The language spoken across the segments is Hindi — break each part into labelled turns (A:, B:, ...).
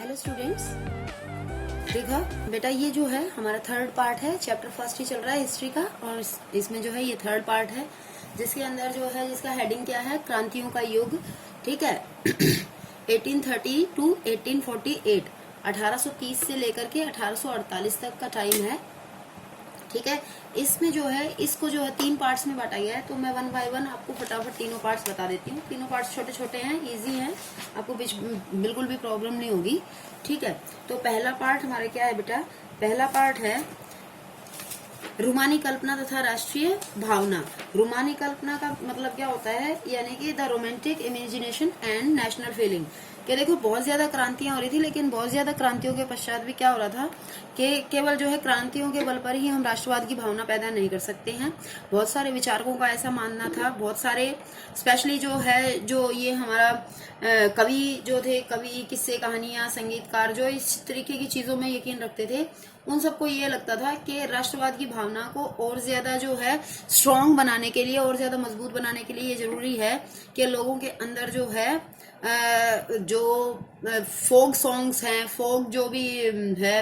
A: हेलो स्टूडेंट्स, देखा बेटा, ये जो है हमारा थर्ड पार्ट है। चैप्टर फर्स्ट ही चल रहा है हिस्ट्री का, और इसमें जो है ये थर्ड पार्ट है, जिसके अंदर जो है जिसका हेडिंग क्या है, क्रांतियों का युग। ठीक है 1830 टू 1848, 1830 से लेकर के 1848 तक का टाइम है। ठीक है, इसमें जो है इसको जो है 3 पार्ट्स में बांटा गया है। तो मैं 1 बाय 1 आपको फटाफट तीनों पार्ट्स बता देती हूँ। तीनों पार्ट्स छोटे छोटे हैं, इजी हैं, आपको बिल्कुल भी प्रॉब्लम नहीं होगी। ठीक है, तो पहला पार्ट हमारा क्या है बेटा, पहला पार्ट है रूमानी कल्पना तथा राष्ट्रीय भावना। रूमानी कल्पना का मतलब क्या होता है, यानी कि the romantic imagination and national feeling. कि देखो बहुत ज्यादा क्रांतियां हो रही थी, लेकिन बहुत ज्यादा क्रांतियों के पश्चात भी क्या हो रहा था कि केवल जो है क्रांतियों के बल पर ही हम राष्ट्रवाद की भावना पैदा नहीं कर सकते हैं। बहुत सारे विचारकों का ऐसा मानना था, बहुत सारे स्पेशली जो है जो ये हमारा कवि जो थे, कवि, किस्से, कहानियां, संगीतकार, जो इस तरीके की चीजों में यकीन रखते थे, उन सबको ये लगता था कि राष्ट्रवाद की भावना को और ज्यादा जो है स्ट्रांग बनाने के लिए, और ज्यादा मजबूत बनाने के लिए ये जरूरी है कि लोगों के अंदर जो है जो फोक सॉन्ग्स हैं, फोक जो भी है,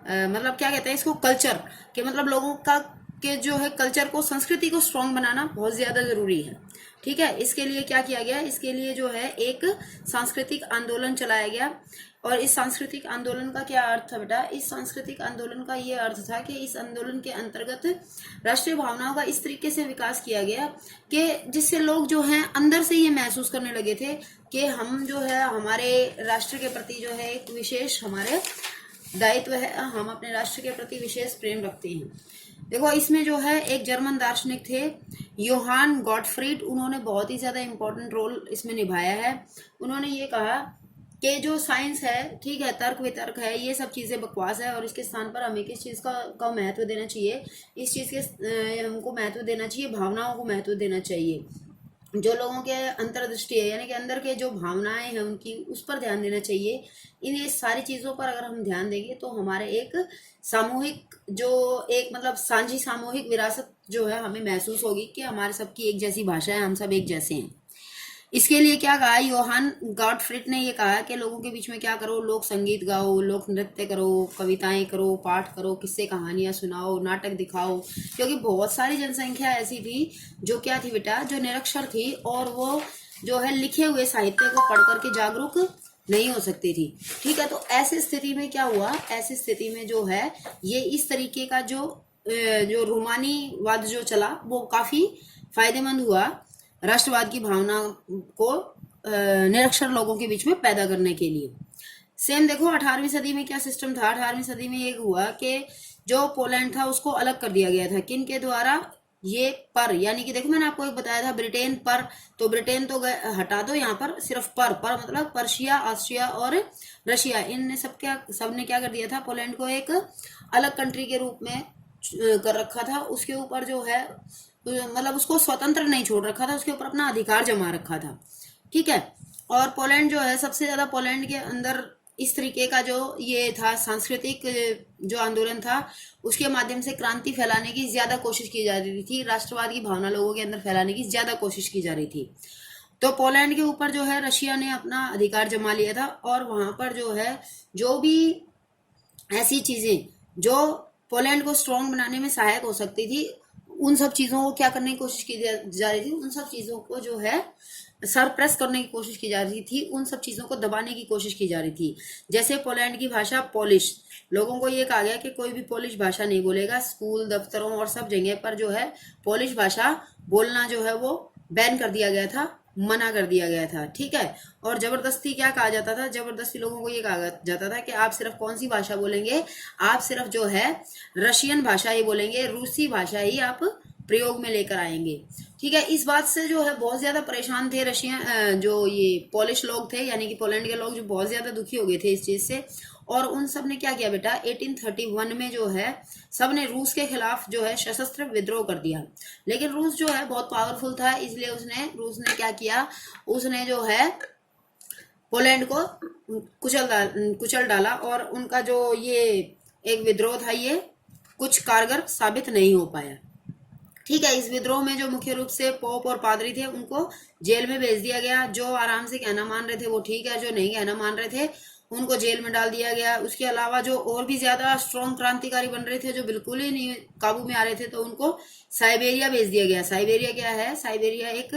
A: मतलब क्या कहते हैं इसको, कल्चर के, मतलब लोगों का के जो है कल्चर को, संस्कृति को स्ट्रांग बनाना बहुत ज्यादा जरूरी है। ठीक है, इसके लिए क्या किया गया, इसके लिए जो है एक सांस्कृतिक आंदोलन चलाया गया। और इस सांस्कृतिक आंदोलन का क्या अर्थ था बेटा, इस सांस्कृतिक आंदोलन का ये अर्थ था कि इस आंदोलन के अंतर्गत राष्ट्रीय भावनाओं का इस तरीके से विकास किया गया कि जिससे लोग जो हैं अंदर से ये महसूस करने लगे थे कि हम जो है हमारे राष्ट्र के प्रति जो है एक विशेष हमारे दायित्व है, हम अपने राष्ट्र के प्रति विशेष प्रेम रखते हैं। देखो इसमें जो है एक जर्मन दार्शनिक थे, योहान गॉटफ्रीड, उन्होंने बहुत ही ज्यादा इंपॉर्टेंट रोल इसमें निभाया है। उन्होंने ये कहा कि जो साइंस है, ठीक है, तर्क वितर्क है, ये सब चीजें बकवास है, और इसके स्थान पर हमें किस चीज का महत्व देना चाहिए, इस चीज के हमको महत्व देना चाहिए, भावनाओं को महत्व देना चाहिए। जो लोगों के अंतर्दृष्टि है, यानी कि अंदर के जो भावनाएं हैं उनकी, उस पर ध्यान देना चाहिए। इन ये सारी चीजों पर अगर हम ध्यान देंगे तो हमारे एक सामूहिक जो एक मतलब साझी सामूहिक विरासत जो है हमें महसूस होगी कि हमारे सबकी एक जैसी भाषा है, हम सब एक जैसे हैं। इसके लिए क्या कहा, योहान गॉटफ्रीड ने ये कहा कि लोगों के बीच में क्या करो, लोक संगीत गाओ, लोक नृत्य करो, कविताएं करो, पाठ करो, किस्से कहानियां सुनाओ, नाटक दिखाओ। क्योंकि बहुत सारी जनसंख्या ऐसी थी जो क्या थी बेटा, जो निरक्षर थी, और वो जो है लिखे हुए साहित्य को पढ़ करके जागरूक नहीं हो सकती थी। ठीक है, तो ऐसी स्थिति में क्या हुआ, ऐसी स्थिति में जो है ये इस तरीके का जो रूमानीवाद जो चला वो काफी फायदेमंद हुआ राष्ट्रवाद की भावना को निरक्षर लोगों के बीच में पैदा करने के लिए। सेम देखो 18वीं सदी में क्या सिस्टम था, 18वीं सदी में एक हुआ कि जो पोलैंड था उसको अलग कर दिया गया था, किन के द्वारा, ये पर, यानी कि देखो मैंने आपको एक बताया था ब्रिटेन पर, तो ब्रिटेन तो हटा दो, यहाँ पर सिर्फ पर मतलब पर्शिया, ऑस्ट्रिया और रशिया, इन सबने क्या कर दिया था, पोलैंड को एक अलग कंट्री के रूप में कर रखा था। उसके ऊपर जो है मतलब उसको स्वतंत्र नहीं छोड़ रखा था, उसके ऊपर अपना अधिकार जमा रखा था। ठीक है, और पोलैंड जो है सबसे ज्यादा पोलैंड के अंदर इस तरीके का जो ये था सांस्कृतिक जो आंदोलन था, उसके माध्यम से क्रांति फैलाने की ज्यादा कोशिश की जा रही थी, राष्ट्रवाद की भावना लोगों के अंदर फैलाने की ज्यादा कोशिश की जा रही थी। तो पोलैंड के ऊपर जो है रशिया ने अपना अधिकार जमा लिया था, और वहां पर जो है जो भी ऐसी चीजें जो पोलैंड को स्ट्रांग बनाने में सहायक हो सकती थी, उन सब चीजों को क्या करने की कोशिश की जा रही थी, उन सब चीजों को जो है सरप्रेस करने की कोशिश की जा रही थी, उन सब चीजों को दबाने की कोशिश की जा रही थी। जैसे पोलैंड की भाषा पोलिश, लोगों को ये कहा गया कि कोई भी पोलिश भाषा नहीं बोलेगा, स्कूल, दफ्तरों और सब जगह पर जो है पोलिश भाषा बोलना जो है वो बैन कर दिया गया था, मना कर दिया गया था। ठीक है, और जबरदस्ती क्या कहा जाता था, जबरदस्ती लोगों को ये कहा जाता था कि आप सिर्फ कौन सी भाषा बोलेंगे, आप सिर्फ जो है रशियन भाषा ही बोलेंगे, रूसी भाषा ही आप प्रयोग में लेकर आएंगे। ठीक है, इस बात से जो है बहुत ज्यादा परेशान थे रशियन जो ये पोलिश लोग थे, यानी कि पोलैंड के लोग, जो बहुत ज्यादा दुखी हो गए थे इस चीज से। और उन सब ने क्या किया बेटा, 1831 में जो है सब ने रूस के खिलाफ जो है सशस्त्र विद्रोह कर दिया। लेकिन रूस जो है बहुत पावरफुल था, इसलिए रूस ने क्या किया, उसने जो है पोलैंड को कुचल डाला, और उनका जो ये एक विद्रोह था ये कुछ कारगर साबित नहीं हो पाया। ठीक है, इस विद्रोह में जो मुख्य रूप से पोप और पादरी थे उनको जेल में भेज दिया गया। जो आराम से कहना मान रहे थे वो ठीक है, जो नहीं कहना मान रहे थे उनको जेल में डाल दिया गया। उसके अलावा जो और भी ज्यादा स्ट्रॉन्ग क्रांतिकारी बन रहे थे, जो बिल्कुल ही नहीं काबू में आ रहे थे, तो उनको साइबेरिया भेज दिया गया। साइबेरिया क्या है? साइबेरिया एक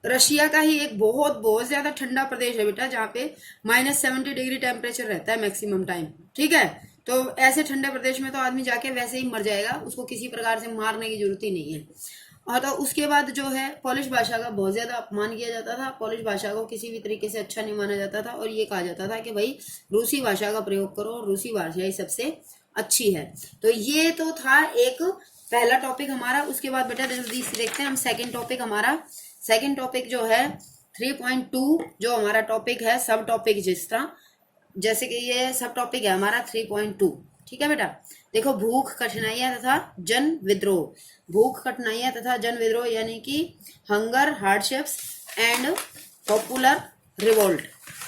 A: रशिया का ही एक बहुत बहुत ज्यादा ठंडा प्रदेश है बेटा, जहाँ पे -70 डिग्री टेम्परेचर रहता है मैक्सिमम टाइम। ठीक है, तो ऐसे ठंडे प्रदेश में तो आदमी जाके वैसे ही मर जाएगा, उसको किसी प्रकार से मारने की जरूरत ही नहीं है। और तो उसके बाद जो है पोलिश भाषा का बहुत ज्यादा अपमान किया जाता था। पोलिश भाषा को किसी भी तरीके से अच्छा नहीं माना जाता था, और ये कहा जाता था कि भाई रूसी भाषा का प्रयोग करो, रूसी भाषा ही सबसे अच्छी है। तो ये तो था एक पहला टॉपिक हमारा। उसके बाद बेटा जल्दी से देखते हैं हम सेकंड टॉपिक हमारा। सेकंड टॉपिक जो है 3.2, जो हमारा टॉपिक है सब टॉपिक, जिस तरह जैसे कि ये सब टॉपिक है हमारा 3.2। ठीक है बेटा, देखो भूख, कठिनाइयां तथा जन विद्रोह। भूख, कठिनाइयां तथा जन विद्रोह यानी कि hunger, hardships and popular revolt.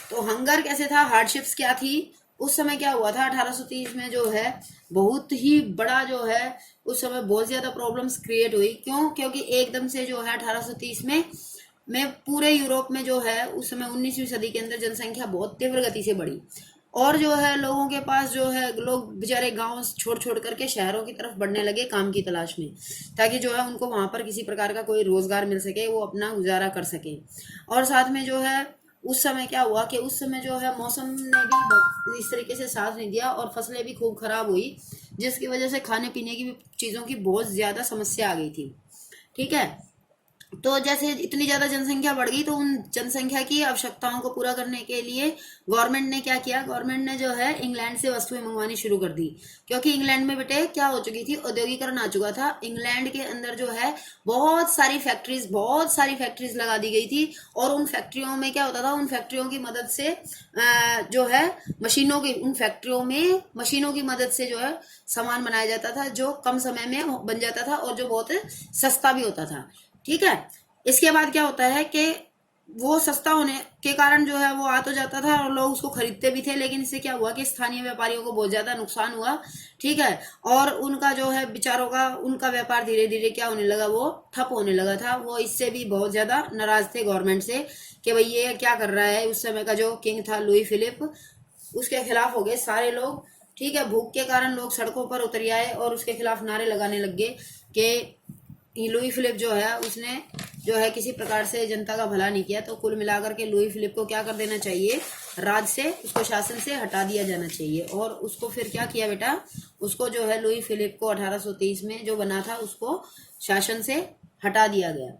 A: तो हंगर कैसे था, हार्डशिप्स क्या थी, उस समय क्या हुआ था 1830 में जो है बहुत ही बड़ा जो है उस समय बहुत ज्यादा प्रॉब्लम्स क्रिएट हुई। क्यों? क्योंकि एकदम से जो है 1830 में पूरे यूरोप में जो है उस समय 19वीं सदी के अंदर जनसंख्या बहुत तीव्र गति से बढ़ी, और जो है लोगों के पास जो है लोग बेचारे गांव छोड़ छोड़ करके शहरों की तरफ बढ़ने लगे काम की तलाश में, ताकि जो है उनको वहां पर किसी प्रकार का कोई रोजगार मिल सके, वो अपना गुजारा कर सके। और साथ में जो है उस समय क्या हुआ कि उस समय जो है मौसम ने भी इस तरीके से साथ नहीं दिया, और फसलें भी खूब खराब हुई, जिसकी वजह से खाने पीने की भी चीजों की बहुत ज्यादा समस्या आ गई थी। ठीक है, तो जैसे इतनी ज्यादा जनसंख्या बढ़ गई, तो उन जनसंख्या की आवश्यकताओं को पूरा करने के लिए गवर्नमेंट ने क्या किया, गवर्नमेंट ने जो है इंग्लैंड से वस्तुएं मंगवानी शुरू कर दी। क्योंकि इंग्लैंड में बेटे क्या हो चुकी थी, औद्योगिकरण आ चुका था। इंग्लैंड के अंदर जो है बहुत सारी फैक्ट्रीज लगा दी गई थी, और उन फैक्ट्रियों में क्या होता था, उन फैक्ट्रियों की मदद से जो है उन फैक्ट्रियों में मशीनों की मदद से जो है सामान बनाया जाता था, जो कम समय में बन जाता था और जो बहुत सस्ता भी होता था। ठीक है, इसके बाद क्या होता है कि वो सस्ता होने के कारण जो है वो आ तो जाता था और लोग उसको खरीदते भी थे, लेकिन इससे क्या हुआ कि स्थानीय व्यापारियों को बहुत ज्यादा नुकसान हुआ। ठीक है, और उनका जो है बेचारों का उनका व्यापार धीरे धीरे क्या होने लगा, वो ठप होने लगा था। वो इससे भी बहुत ज्यादा नाराज थे गवर्नमेंट से कि भाई ये क्या कर रहा है। उस समय का जो किंग था लुई फिलिप, उसके खिलाफ हो गए सारे लोग। ठीक है, भूख के कारण लोग सड़कों पर उतर आए और उसके खिलाफ नारे लगाने लग गए कि लुई फिलिप जो है उसने जो है किसी प्रकार से जनता का भला नहीं किया। तो कुल मिलाकर के लुई फिलिप को क्या कर देना चाहिए, राज से, उसको शासन से हटा दिया जाना चाहिए। और उसको फिर क्या किया बेटा, उसको जो है लुई फिलिप को 1830 में जो बना था उसको शासन से हटा दिया गया।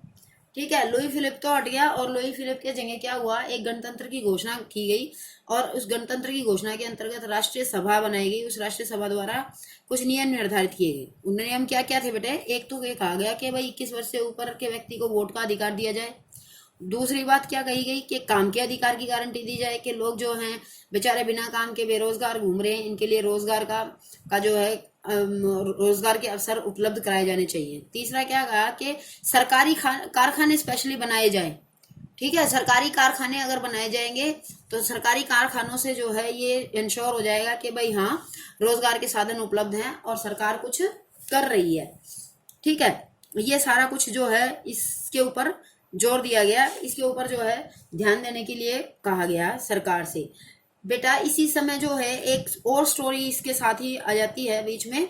A: ठीक है, लुई फिलिप तो हट गया, और लुई फिलिप के जगह क्या हुआ, एक गणतंत्र की घोषणा की गई, और उस गणतंत्र की घोषणा के अंतर्गत राष्ट्रीय सभा बनाई गई। उस राष्ट्रीय सभा द्वारा कुछ नियम निर्धारित किए गए। उन नियम क्या क्या थे बेटे, एक तो ये कहा गया कि भाई 21 वर्ष से ऊपर के व्यक्ति को वोट का अधिकार दिया जाए। दूसरी बात क्या कही गई कि काम के अधिकार की गारंटी दी जाए, कि लोग जो हैं बेचारे बिना काम के बेरोजगार घूम रहे हैं, इनके लिए रोजगार का जो है रोजगार के अवसर उपलब्ध कराए जाने चाहिए। तीसरा क्या कहा कि सरकारी कारखाने स्पेशली बनाए जाए। ठीक है, सरकारी कारखाने अगर बनाए जाएंगे तो सरकारी कारखानों से जो है ये इंश्योर हो जाएगा कि भाई हाँ रोजगार के साधन उपलब्ध हैं और सरकार कुछ कर रही है। ठीक है, ये सारा कुछ जो है इसके ऊपर जोर दिया गया, इसके ऊपर जो है ध्यान देने के लिए कहा गया सरकार से। बेटा इसी समय जो है एक और स्टोरी इसके साथ ही आ जाती है बीच में,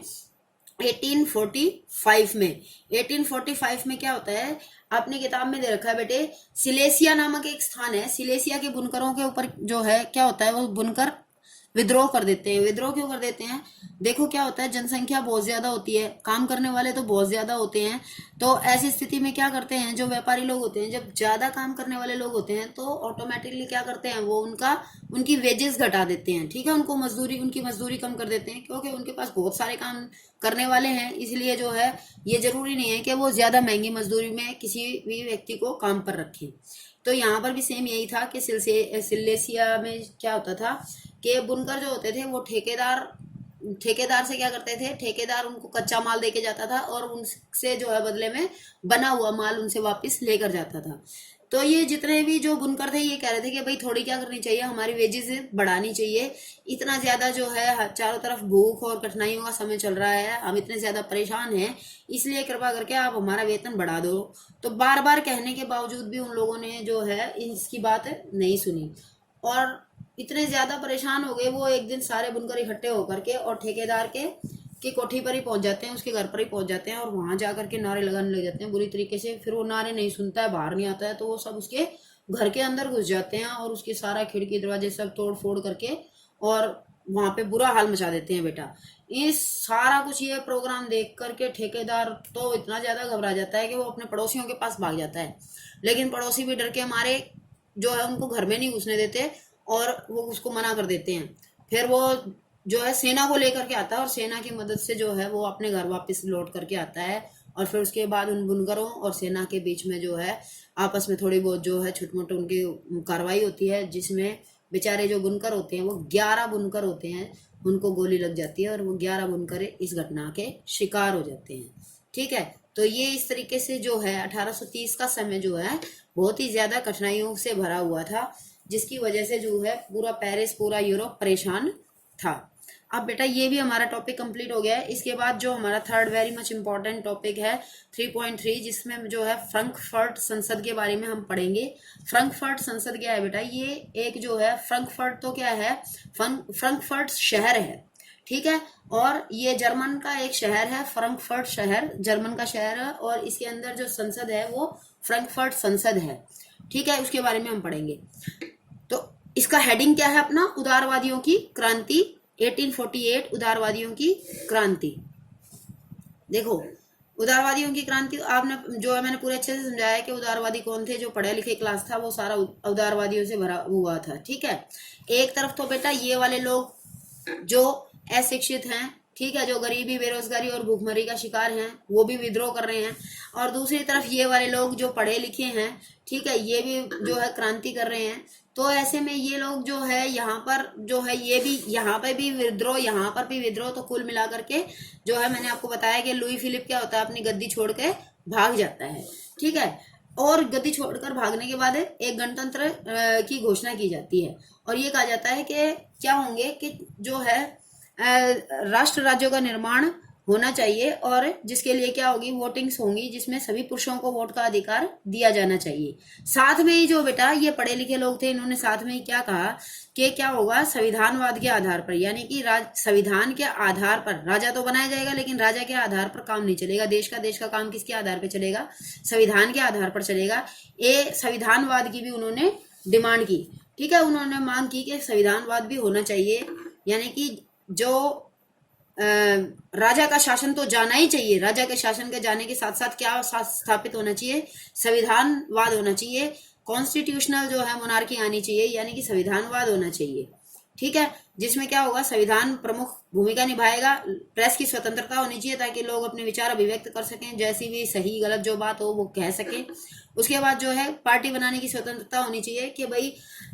A: 1845 में। 1845 में क्या होता है, आपने किताब में दे रखा है बेटे, सिलेसिया नामक एक स्थान है। सिलेसिया के बुनकरों के ऊपर जो है क्या होता है, वो बुनकर विद्रोह कर देते हैं। विद्रोह क्यों कर देते हैं, देखो क्या होता है, जनसंख्या बहुत ज्यादा होती है, काम करने वाले तो बहुत ज्यादा होते हैं। तो ऐसी स्थिति में क्या करते हैं, जो व्यापारी लोग होते हैं, जब ज्यादा काम करने वाले लोग होते हैं तो ऑटोमेटिकली क्या करते हैं, वो उनकी वेजेस घटा देते हैं। ठीक है, उनकी मजदूरी कम कर देते हैं, क्योंकि उनके पास बहुत सारे काम करने वाले हैं। इसलिए जो है ये जरूरी नहीं है कि वो ज्यादा महंगी मजदूरी में किसी भी व्यक्ति को काम पर रखें। तो यहाँ पर भी सेम यही था कि सिलेसिया में क्या होता था कि बुनकर जो होते थे वो ठेकेदार से क्या करते थे, ठेकेदार उनको कच्चा माल देके जाता था और उनसे जो है बदले में बना हुआ माल उनसे वापस लेकर जाता था। तो ये जितने भी जो बुनकर थे ये कह रहे थे कि भाई थोड़ी क्या करनी चाहिए, हमारी वेजेस बढ़ानी चाहिए। इतना ज्यादा जो है चारों तरफ भूख और कठिनाइयों का समय चल रहा है, हम इतने ज्यादा परेशान हैं, इसलिए कृपा करके आप हमारा वेतन बढ़ा दो। तो बार बार कहने के बावजूद भी उन लोगों ने जो है इसकी बात नहीं सुनी। और इतने ज्यादा परेशान हो गए वो, एक दिन सारे बुनकर इकट्ठे होकर के और ठेकेदार के की कोठी पर ही पहुंच जाते हैं, उसके घर पर ही पहुंच जाते हैं और वहां जाकर के नारे लगाने लग जाते हैं बुरी तरीके से। फिर वो नारे नहीं सुनता है, बाहर नहीं आता है, तो वो सब उसके घर के अंदर घुस जाते हैं और उसकी सारा खिड़की दरवाजे सब तोड़ फोड़ करके और वहां पे बुरा हाल मचा देते हैं बेटा। इस सारा कुछ ये प्रोग्राम देख करके ठेकेदार तो इतना ज्यादा घबरा जाता है कि वो अपने पड़ोसियों के पास भाग जाता है, लेकिन पड़ोसी भी डर के मारे जो है उनको घर में नहीं घुसने देते और वो उसको मना कर देते हैं। फिर वो जो है सेना को लेकर के आता है और सेना की मदद से जो है वो अपने घर वापस लौट करके आता है। और फिर उसके बाद उन बुनकरों और सेना के बीच में जो है आपस में थोड़ी बहुत जो है छोटी मोटी उनकी कार्रवाई होती है, जिसमें बेचारे जो बुनकर होते हैं वो 11 बुनकर होते हैं, उनको गोली लग जाती है और वो 11 बुनकर इस घटना के शिकार हो जाते हैं। ठीक है, तो ये इस तरीके से जो है 1830 का समय जो है बहुत ही ज्यादा कठिनाइयों से भरा हुआ था, जिसकी वजह से जो है पूरा पेरिस पूरा यूरोप परेशान था। अब बेटा ये भी हमारा टॉपिक कंप्लीट हो गया है। इसके बाद जो हमारा third very much important topic है 3.3, जिसमें जो है फ्रैंकफर्ट संसद के बारे में हम पढ़ेंगे। फ्रैंकफर्ट संसद क्या है बेटा? ये एक जो है फ्रैंकफर्ट तो क्या है, फ्रैंकफर्ट शहर है, ठीक है, और ये जर्मन का एक शहर है, फ्रैंकफर्ट शहर जर्मन का शहर है, और इसके अंदर जो संसद है वो फ्रैंकफर्ट संसद है। ठीक है, उसके बारे में हम पढ़ेंगे। तो इसका हेडिंग क्या है अपना? उदारवादियों की क्रांति, 1848 उदारवादियों की क्रांति। देखो उदारवादियों की क्रांति आपने जो है मैंने पूरे अच्छे से समझाया कि उदारवादी कौन थे। जो पढ़े लिखे क्लास था वो सारा उदारवादियों से भरा हुआ था। ठीक है, एक तरफ तो बेटा ये वाले लोग जो अशिक्षित हैं, ठीक है, जो गरीबी बेरोजगारी और भूखमरी का शिकार हैं, वो भी विद्रोह कर रहे हैं, और दूसरी तरफ ये वाले लोग जो पढ़े लिखे हैं, ठीक है, ये भी जो है क्रांति कर रहे हैं। तो ऐसे में ये लोग जो है यहाँ पर जो है ये भी यहाँ पे भी विद्रोह, यहाँ पर भी विद्रोह, तो कुल मिलाकर के जो है मैंने आपको बताया कि लुई फिलिप क्या होता है, अपनी गद्दी छोड़ के भाग जाता है। ठीक है, और गद्दी छोड़कर भागने के बाद एक गणतंत्र की घोषणा की जाती है और ये कहा जाता है कि क्या होंगे कि जो है राष्ट्र राज्यों का निर्माण होना चाहिए, और जिसके लिए क्या होगी, वोटिंग्स होंगी, जिसमें सभी पुरुषों को वोट का अधिकार दिया जाना चाहिए। साथ में ही जो बेटा ये पढ़े लिखे लोग थे, इन्होंने साथ में ही क्या कहा कि क्या होगा, संविधानवाद के आधार पर, यानी कि संविधान के आधार पर राजा तो बनाया जाएगा, लेकिन राजा के आधार पर काम नहीं चलेगा। देश का काम किसके आधार पर चलेगा? संविधान के आधार पर चलेगा। ये संविधानवाद की भी उन्होंने डिमांड की। ठीक है, उन्होंने मांग की कि संविधानवाद भी होना चाहिए, यानी कि जो राजा का शासन तो जाना ही चाहिए, राजा के शासन के जाने के साथ साथ क्या स्थापित होना चाहिए? संविधानवाद होना चाहिए। कॉन्स्टिट्यूशनल जो है मोनार्की आनी चाहिए, यानी कि संविधानवाद होना चाहिए। ठीक है, जिसमें क्या होगा, संविधान प्रमुख भूमिका निभाएगा। प्रेस की स्वतंत्रता होनी चाहिए ताकि लोग अपने विचार अभिव्यक्त कर सकें, जैसी भी सही गलत जो बात हो वो कह सके। उसके बाद जो है पार्टी बनाने की स्वतंत्रता होनी चाहिए कि भाई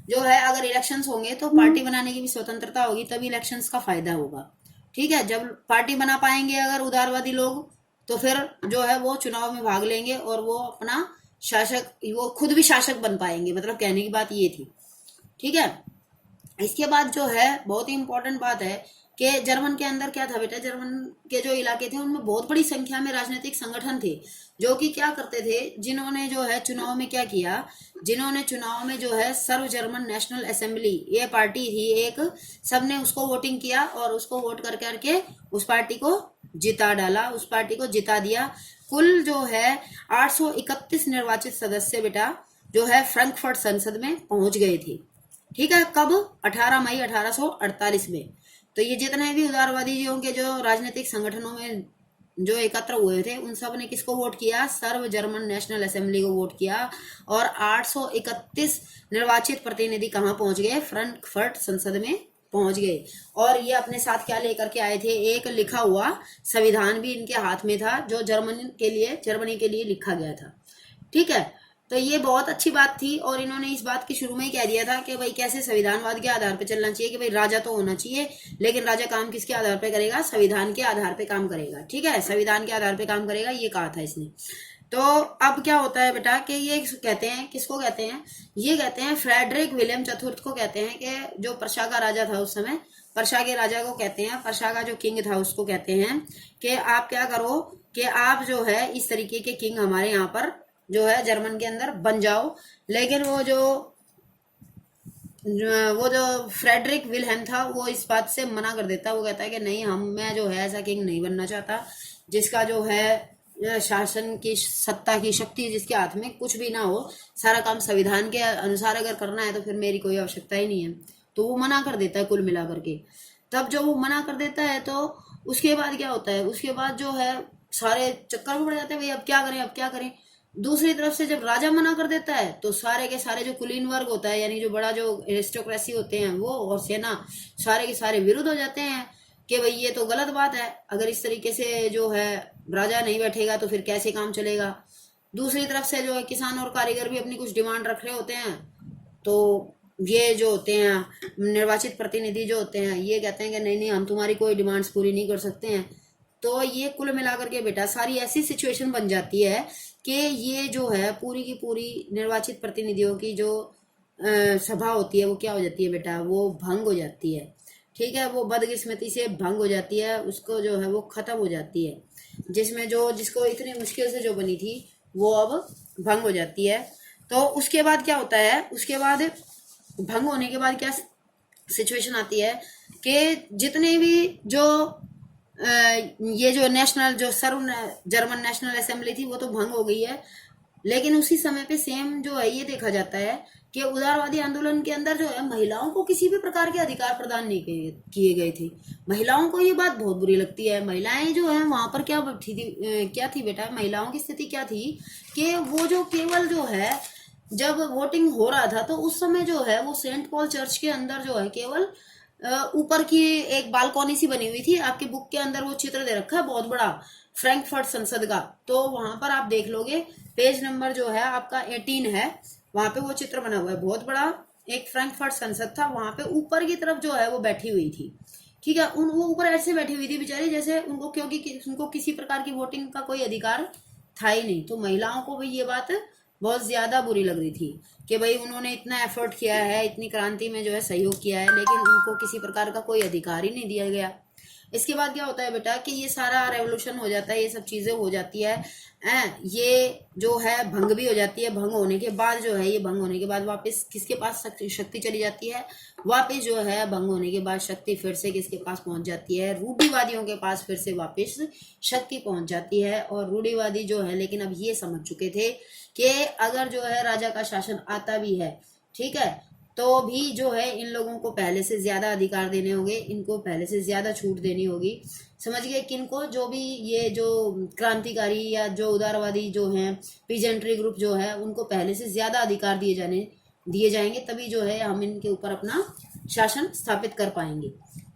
A: जो है अगर इलेक्शंस होंगे तो पार्टी बनाने की भी स्वतंत्रता होगी, तभी इलेक्शंस का फायदा होगा। ठीक है, जब पार्टी बना पाएंगे अगर उदारवादी लोग, तो फिर जो है वो चुनाव में भाग लेंगे और वो अपना शासक, वो खुद भी शासक बन पाएंगे। मतलब कहने की बात ये थी। ठीक है, इसके बाद जो है बहुत ही इंपॉर्टेंट बात है कि जर्मन के अंदर क्या था बेटा, जर्मन के जो इलाके थे उनमें बहुत बड़ी संख्या में राजनीतिक संगठन थे, जो कि क्या करते थे, जिन्होंने जो है चुनाव में क्या किया, जिन्होंने चुनाव में जो है सर्व जर्मन नेशनल असेंबली, ये पार्टी थी एक, सबने उसको वोटिंग किया और उसको वोट कर करके उस पार्टी को जिता डाला, उस पार्टी को जिता दिया। कुल जो है 831 निर्वाचित सदस्य बेटा जो है फ्रैंकफर्ट संसद में पहुंच गए थे। ठीक है, कब? 18 मई 1848 में। तो ये जितने भी उदारवादियों के जो राजनीतिक संगठनों में जो एकत्र हुए थे, उन सब ने किसको वोट किया? सर्व जर्मन नेशनल असेंबली को वोट किया, और 831 निर्वाचित प्रतिनिधि कहाँ पहुंच गए? फ्रैंकफर्ट संसद में पहुंच गए। और ये अपने साथ क्या लेकर के आए थे? एक लिखा हुआ संविधान भी इनके हाथ में था, जो जर्मनी के लिए लिखा गया था। ठीक है, तो ये बहुत अच्छी बात थी, और इन्होंने इस बात की शुरू में ही कह दिया था कि भाई कैसे संविधानवाद के आधार पर चलना चाहिए, कि भाई राजा तो होना चाहिए, लेकिन राजा काम किसके आधार पर करेगा? संविधान के आधार पर काम करेगा। ठीक है, संविधान के आधार पर काम करेगा, ये कहा था इसने। तो अब क्या होता है बेटा कि ये कहते हैं, किसको कहते हैं? ये कहते हैं फ्रेडरिक विलियम चतुर्थ को कहते हैं, कि जो पर्शिया का राजा था उस समय, पर्शिया के राजा को कहते हैं, पर्शिया का जो किंग था उसको कहते हैं कि आप क्या करो कि आप जो है इस तरीके के किंग हमारे यहाँ पर जो है जर्मन के अंदर बन जाओ। लेकिन वो जो वो जो फ्रेडरिक विलहेम था वो इस बात से मना कर देता। वो कहता है कि नहीं, मैं जो है ऐसा किंग नहीं बनना चाहता जिसका जो है शासन की सत्ता की शक्ति जिसके हाथ में कुछ भी ना हो, सारा काम संविधान के अनुसार अगर करना है तो फिर मेरी कोई आवश्यकता ही नहीं है। तो वो मना कर देता है कुल मिला करके। तब जब वो मना कर देता है तो उसके बाद क्या होता है, उसके बाद जो है सारे चक्कर में पड़ जाते हैं, भाई अब क्या करें अब क्या करें। दूसरी तरफ से जब राजा मना कर देता है तो सारे के सारे जो कुलीन वर्ग होता है, यानी जो बड़ा जो एरिस्टोक्रेसी होते हैं वो और सेना, सारे के सारे विरुद्ध हो जाते हैं कि भाई ये तो गलत बात है, अगर इस तरीके से जो है राजा नहीं बैठेगा तो फिर कैसे काम चलेगा। दूसरी तरफ से जो है किसान और कारीगर भी अपनी कुछ डिमांड रख रहे होते हैं। तो ये जो होते हैं निर्वाचित प्रतिनिधि जो होते हैं ये कहते हैं कि नहीं नहीं, हम तुम्हारी कोई डिमांड्स पूरी नहीं कर सकते हैं। तो ये कुल मिलाकर के बेटा सारी ऐसी सिचुएशन बन जाती है कि ये जो है पूरी की पूरी निर्वाचित प्रतिनिधियों की जो सभा होती है वो क्या हो जाती है बेटा, वो भंग हो जाती है। ठीक है, वो बदकिस्मती से भंग हो जाती है, उसको जो है वो खत्म हो जाती है, जिसमें जो जिसको इतनी मुश्किल से जो बनी थी वो अब भंग हो जाती है। तो उसके बाद क्या होता है, उसके बाद भंग होने के बाद क्या सिचुएशन आती है कि जितने भी जो ये जो नेशनल जो सर्व जर्मन नेशनल असेंबली थी वो तो भंग हो गई है, लेकिन उसी समय पे सेम जो है ये देखा जाता है कि उदारवादी आंदोलन के अंदर जो है महिलाओं को किसी भी प्रकार के अधिकार प्रदान नहीं किए गए थे। महिलाओं को ये बात बहुत बुरी लगती है। महिलाएं जो है वहां पर क्या थी बेटा, महिलाओं की स्थिति क्या थी कि वो जो केवल जो है जब वोटिंग हो रहा था तो उस समय जो है वो सेंट पॉल चर्च के अंदर जो है केवल ऊपर की एक बालकनी सी बनी हुई थी। आपके बुक के अंदर वो चित्र दे रखा है बहुत बड़ा, फ्रैंकफर्ट संसद का। तो वहां पर आप देख लोगे पेज नंबर जो है आपका 18 है, वहां पे वो चित्र बना हुआ है बहुत बड़ा। एक फ्रैंकफर्ट संसद था, वहां पे ऊपर की तरफ जो है वो बैठी हुई थी। ठीक है, वो ऊपर ऐसे बैठी हुई थी बेचारी जैसे उनको, क्योंकि उनको किसी प्रकार की वोटिंग का कोई अधिकार था ही नहीं। तो महिलाओं को भी ये बात बहुत ज्यादा बुरी लग रही थी कि भाई उन्होंने इतना एफर्ट किया है, इतनी क्रांति में जो है सहयोग किया है, लेकिन उनको किसी प्रकार का कोई अधिकार ही नहीं दिया गया। इसके बाद क्या होता है बेटा कि ये सारा रेवोल्यूशन हो जाता है, ये सब चीजें हो जाती है, ये जो है भंग भी हो जाती है। भंग होने के बाद जो है, ये भंग होने के बाद वापस किसके पास शक्ति चली जाती है, वापस जो है भंग होने के बाद शक्ति फिर से किसके पास पहुंच जाती है, रूढ़िवादियों के पास फिर से वापस शक्ति पहुंच जाती है। और रूढ़िवादी जो है लेकिन अब ये समझ चुके थे कि अगर जो है राजा का शासन आता भी है, ठीक है, तो भी जो है इन लोगों को पहले से ज्यादा अधिकार देने होंगे, इनको पहले से ज्यादा छूट देनी होगी। समझ गए, किनको, जो भी ये जो क्रांतिकारी या जो उदारवादी जो हैं पीजेंट्री ग्रुप जो है उनको पहले से ज्यादा अधिकार दिए जाएंगे, तभी जो है हम इनके ऊपर अपना शासन स्थापित कर पाएंगे।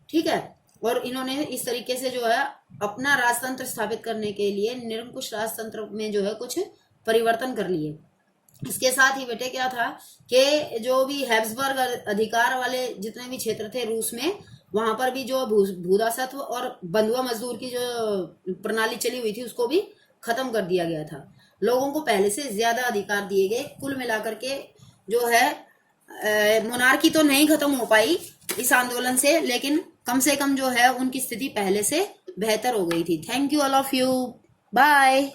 A: ठीक है, और इन्होंने इस तरीके से जो है अपना राजतंत्र स्थापित करने के लिए निरंकुश राजतंत्र में जो है कुछ परिवर्तन कर लिए। इसके साथ ही बेटे क्या था कि जो भी हैब्सबर्ग अधिकार वाले जितने भी क्षेत्र थे रूस में, वहां पर भी जो भूदासत्व और बंधुआ मजदूर की जो प्रणाली चली हुई थी उसको भी खत्म कर दिया गया था। लोगों को पहले से ज्यादा अधिकार दिए गए। कुल मिलाकर के जो है मोनार्की तो नहीं खत्म हो पाई इस आंदोलन से, लेकिन कम से कम जो है उनकी स्थिति पहले से बेहतर हो गई थी। Thank you all of you, bye.